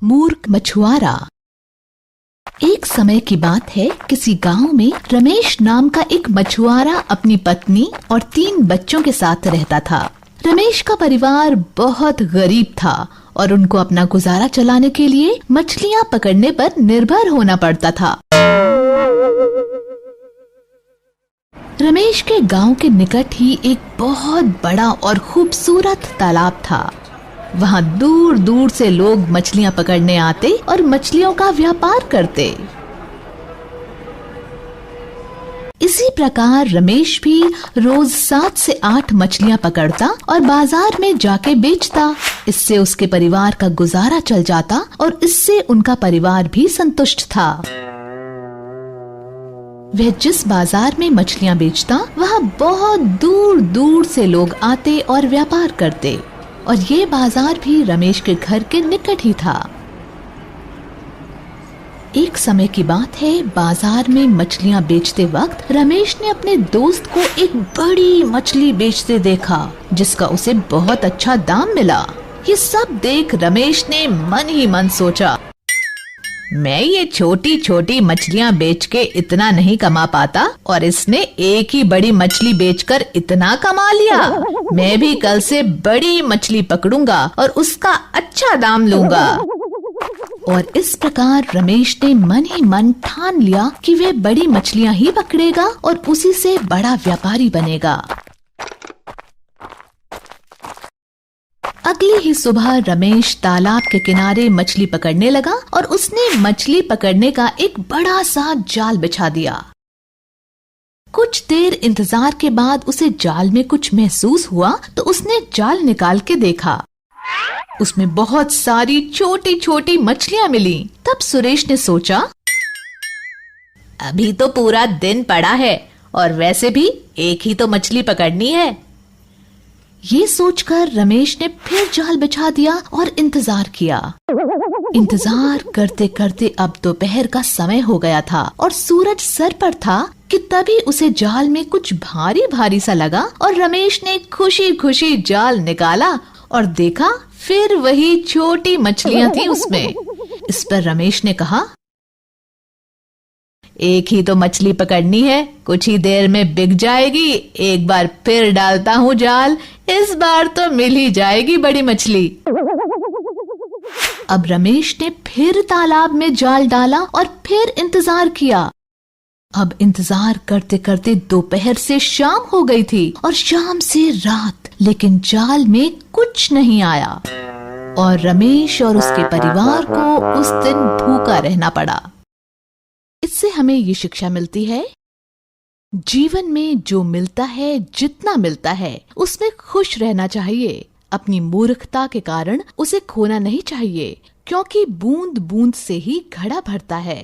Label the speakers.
Speaker 1: मूर्ख मछुआरा। एक समय की बात है, किसी गांव में रमेश नाम का एक मछुआरा अपनी पत्नी और 3 बच्चों के साथ रहता था। रमेश का परिवार बहुत गरीब था और उनको अपना गुजारा चलाने के लिए मछलियां पकड़ने पर निर्भर होना पड़ता था। रमेश के गांव के निकट ही एक बहुत बड़ा और खूबसूरत तालाब था। वहां दूर दूर से लोग मछलियां पकड़ने आते और मछलियों का व्यापार करते। इसी प्रकार रमेश भी रोज 7 से 8 मछलियां पकड़ता और बाजार में जाके बेचता। इससे उसके परिवार का गुजारा चल जाता और इससे उनका परिवार भी संतुष्ट था। वह जिस बाजार में मछलियां बेचता, वहां बहुत दूर दूर से लोग आते और व्यापार करते और ये बाजार भी रमेश के घर के निकट ही था। एक समय की बात है, बाजार में मछलियां बेचते वक्त रमेश ने अपने दोस्त को एक बड़ी मछली बेचते देखा, जिसका उसे बहुत अच्छा दाम मिला। ये सब देख रमेश ने मन ही मन सोचा, मैं ये छोटी छोटी मछलियां बेच के इतना नहीं कमा पाता और इसने एक ही बड़ी मछली बेचकर इतना कमा लिया। मैं भी कल से बड़ी मछली पकड़ूंगा और उसका अच्छा दाम लूंगा। और इस प्रकार रमेश ने मन ही मन ठान लिया कि वे बड़ी मछलियां ही पकड़ेगा और उसी से बड़ा व्यापारी बनेगा। अगली ही सुबह रमेश तालाब के किनारे मछली पकड़ने लगा और उसने मछली पकड़ने का एक बड़ा सा जाल बिछा दिया। कुछ देर इंतजार के बाद उसे जाल में कुछ महसूस हुआ तो उसने जाल निकाल के देखा। उसमें बहुत सारी छोटी छोटी मछलियां मिली। तब सुरेश ने सोचा, अभी तो पूरा दिन पड़ा है और वैसे भी एक ही तो मछली पकड़नी है। ये सोचकर रमेश ने फिर जाल बिछा दिया और इंतजार किया। इंतजार करते करते अब दोपहर का समय हो गया था और सूरज सर पर था कि तभी उसे जाल में कुछ भारी भारी सा लगा और रमेश ने खुशी खुशी जाल निकाला और देखा फिर वही छोटी मछलियां थी उसमें। इस पर रमेश ने कहा, एक ही तो मछली पकड़नी है, कुछ ही देर में बिक जाएगी। एक बार फिर डालता हूँ जाल, इस बार तो मिल ही जाएगी बड़ी मछली। अब रमेश ने फिर तालाब में जाल डाला और फिर इंतजार किया। अब इंतजार करते करते दोपहर से शाम हो गई थी और शाम से रात, लेकिन जाल में कुछ नहीं आया और रमेश और उसके परिवार को उस दिन भूखा रहना पड़ा। इससे हमें ये शिक्षा मिलती है, जीवन में जो मिलता है, जितना मिलता है, उसमें खुश रहना चाहिए। अपनी मूर्खता के कारण उसे खोना नहीं चाहिए, क्योंकि बूंद बूंद से ही घड़ा भरता है।